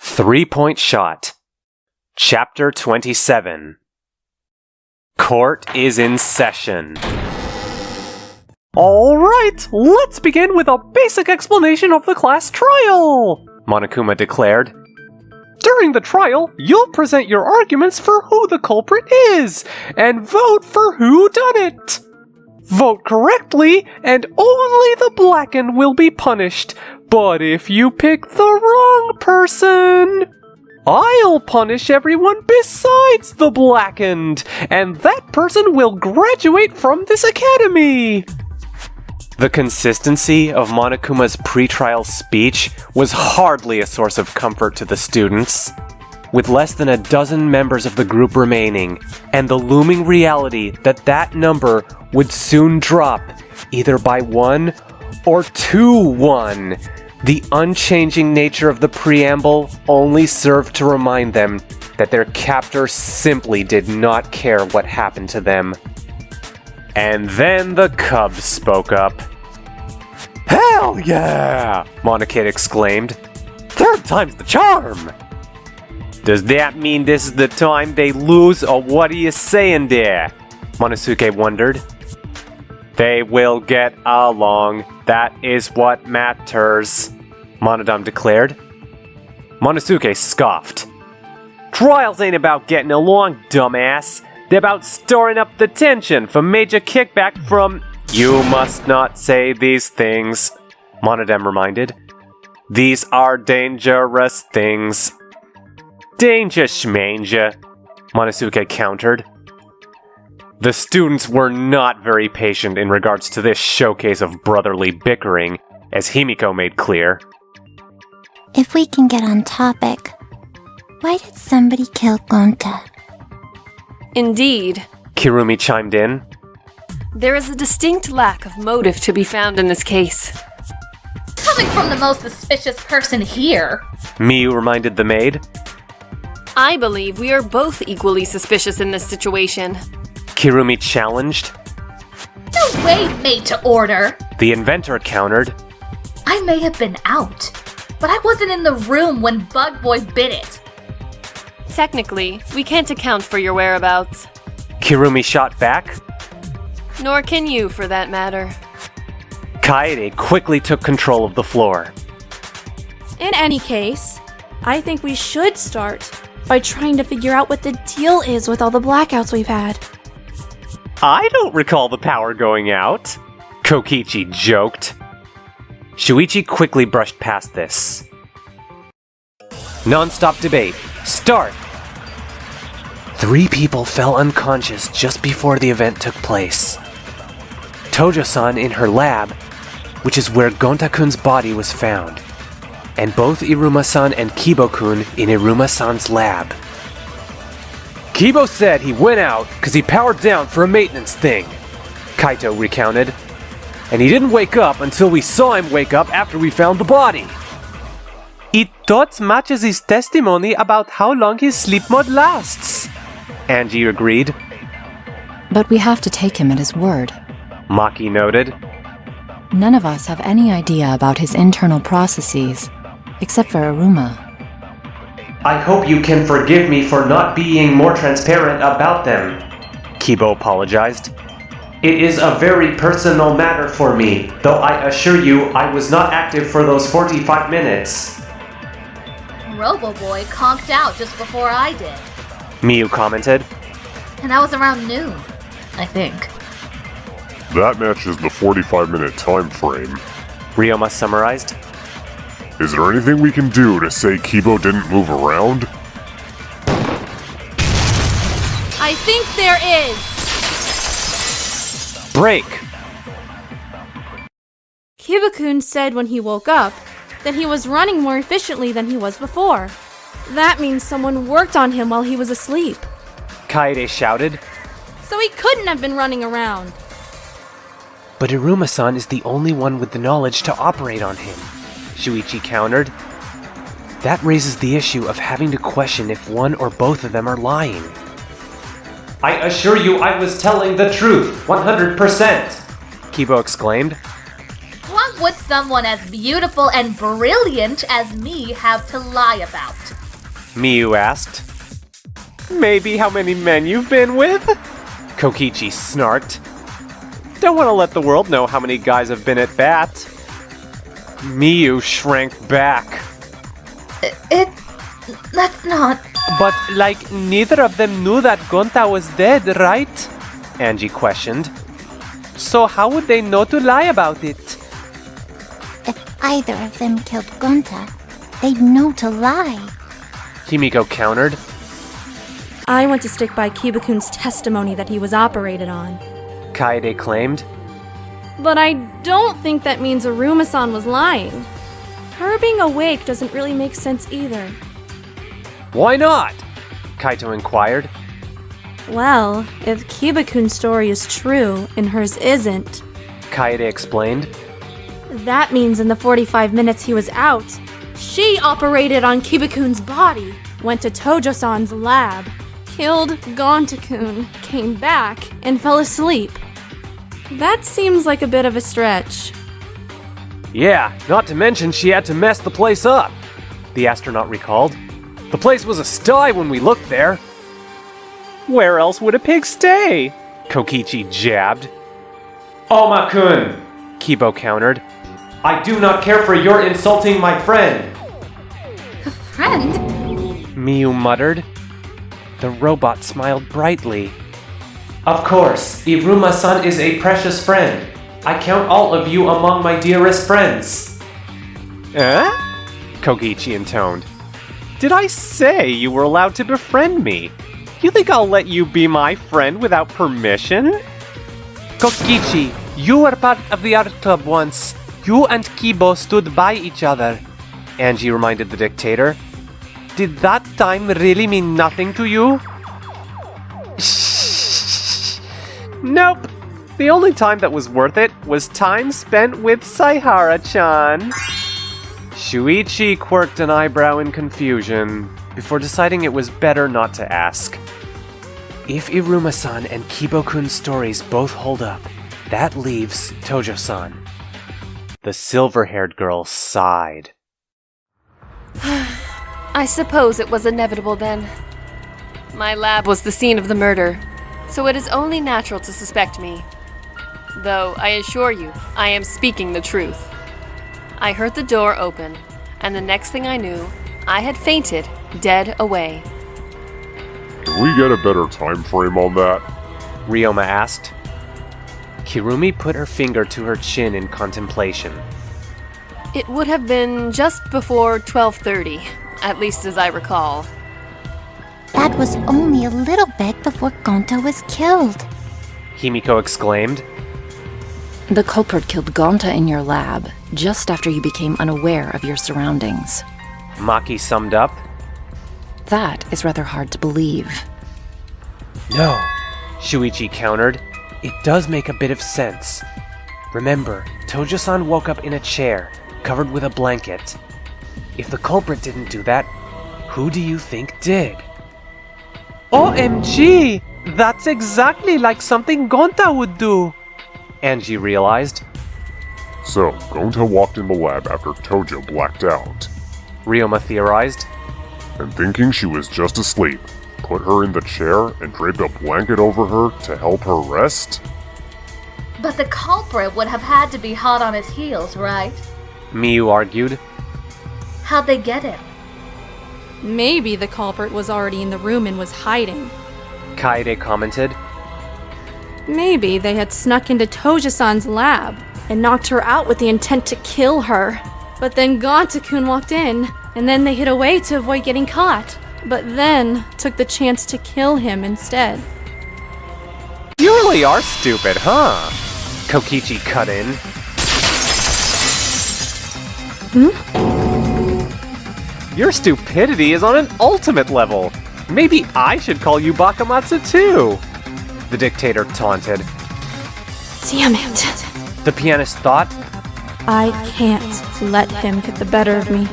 3-point shot. Chapter 27. Court is in session. Alright, let's begin with a basic explanation of the class trial, Monokuma declared. During the trial, you'll present your arguments for who the culprit is, and vote for who done it. Vote correctly, and only the blackened will be punished. But if you pick the wrong person, I'll punish everyone besides the blackened, and that person will graduate from this academy. The consistency of Monokuma's pretrial speech was hardly a source of comfort to the students. With less than a dozen members of the group remaining, and the looming reality that number would soon drop, either by 1 or 2-1, the unchanging nature of the preamble only served to remind them that their captor simply did not care what happened to them. And then the cub spoke up. "Hell yeah!" Monokuma exclaimed. "Third time's the charm!" "Does that mean this is the time they lose, or what are you saying there?" Monosuke wondered. "They will get along. That is what matters," Monodam declared. Monosuke scoffed. "Trials ain't about getting along, dumbass. They're about storing up the tension for major kickback from..." "You must not say these things," Monodam reminded. "These are dangerous things." "Danger schmanger," Monosuke countered. The students were not very patient in regards to this showcase of brotherly bickering, as Himiko made clear. If we can get on topic, why did somebody kill Gonta? Indeed. Kirumi chimed in. There is a distinct lack of motive to be found in this case. Coming from the most suspicious person here. Miyu reminded the maid. I believe we are both equally suspicious in this situation. Kirumi challenged. No way, made to order. The inventor countered. I may have been out, but I wasn't in the room when Bug Boy bit it. Technically, we can't account for your whereabouts. Kirumi shot back. Nor can you, for that matter. Kaede quickly took control of the floor. In any case, I think we should start by trying to figure out what the deal is with all the blackouts we've had. I don't recall the power going out, Kokichi joked. Shuichi quickly brushed past this. Non-stop debate. Start! 3 people fell unconscious just before the event took place. Tojo-san in her lab, which is where Gonta-kun's body was found, and both Iruma-san and Kibo-kun in Iruma-san's lab. Kibo said he went out because he powered down for a maintenance thing, Kaito recounted, and he didn't wake up until we saw him wake up after we found the body. It thought matches his testimony about how long his sleep mode lasts, Angie agreed. But we have to take him at his word. Maki noted. None of us have any idea about his internal processes, except for Iruma. I hope you can forgive me for not being more transparent about them, Kibo apologized. It is a very personal matter for me, though I assure you I was not active for those 45 minutes. Robo-Boy conked out just before I did. Miyu commented. And that was around noon, I think. That matches the 45-minute time frame, Ryoma summarized. Is there anything we can do to say Kibo didn't move around? I think there is! Break! Kiba-kun said when he woke up that he was running more efficiently than he was before. That means someone worked on him while he was asleep. Kaede shouted. So he couldn't have been running around. But Iruma-san is the only one with the knowledge to operate on him, Shuichi countered. That raises the issue of having to question if one or both of them are lying. I assure you I was telling the truth, 100%, Kibo exclaimed. What would someone as beautiful and brilliant as me have to lie about? Miyu asked. Maybe how many men you've been with? Kokichi snarked. Don't want to let the world know how many guys have been at bat. Miyu shrank back. That's not... But, like, neither of them knew that Gonta was dead, right? Angie questioned. So how would they know to lie about it? If either of them killed Gonta, they'd know to lie. Himiko countered. I want to stick by Kiba-kun's testimony that he was operated on. Kaede claimed. But I don't think that means Aruma-san was lying. Her being awake doesn't really make sense either. Why not? Kaito inquired. Well, if Kiba-kun's story is true and hers isn't, Kaede explained. that means in the 45 minutes he was out, she operated on Kiba-kun's body, went to Tojo-san's lab, killed Gonta-kun, came back, and fell asleep. That seems like a bit of a stretch. Yeah, not to mention she had to mess the place up, the astronaut recalled. The place was a sty when we looked there. Where else would a pig stay? Kokichi jabbed. Oma-kun, Kibo countered. I do not care for your insulting my friend. Friend? Miyu muttered. The robot smiled brightly. Of course, Iruma-san is a precious friend. I count all of you among my dearest friends. Eh? Kokichi intoned. Did I say you were allowed to befriend me? You think I'll let you be my friend without permission? Kokichi, you were part of the art club once. You and Kibo stood by each other. Angie reminded the dictator. Did that time really mean nothing to you? Nope. The only time that was worth it was time spent with Saihara-chan. Shuichi quirked an eyebrow in confusion, before deciding it was better not to ask. If Iruma-san and Kibo-kun's stories both hold up, that leaves Tojo-san. The silver-haired girl sighed. I suppose it was inevitable then. My lab was the scene of the murder, so it is only natural to suspect me. Though, I assure you, I am speaking the truth. I heard the door open, and the next thing I knew, I had fainted, dead away. Can we get a better time frame on that? Ryoma asked. Kirumi put her finger to her chin in contemplation. It would have been just before 12:30, at least as I recall. That was only a little bit before Gonta was killed. Himiko exclaimed. The culprit killed Gonta in your lab, just after you became unaware of your surroundings. Maki summed up. That is rather hard to believe. No, Shuichi countered. It does make a bit of sense. Remember, Tojo-san woke up in a chair, covered with a blanket. If the culprit didn't do that, who do you think did? OMG! That's exactly like something Gonta would do! Angie realized. So, Gonta walked in the lab after Tojo blacked out. Ryoma theorized. And thinking she was just asleep, put her in the chair and draped a blanket over her to help her rest? But the culprit would have had to be hot on his heels, right? Miyu argued. How'd they get him? Maybe the culprit was already in the room and was hiding. Kaede commented. Maybe they had snuck into Tojo-san's lab and knocked her out with the intent to kill her. But then Gonta-kun walked in, and then they hid away to avoid getting caught. But then took the chance to kill him instead. You really are stupid, huh? Kokichi cut in. Your stupidity is on an ultimate level. Maybe I should call you Bakamatsu too. The dictator taunted. Damn it. The pianist thought. I can't let him get the better of me.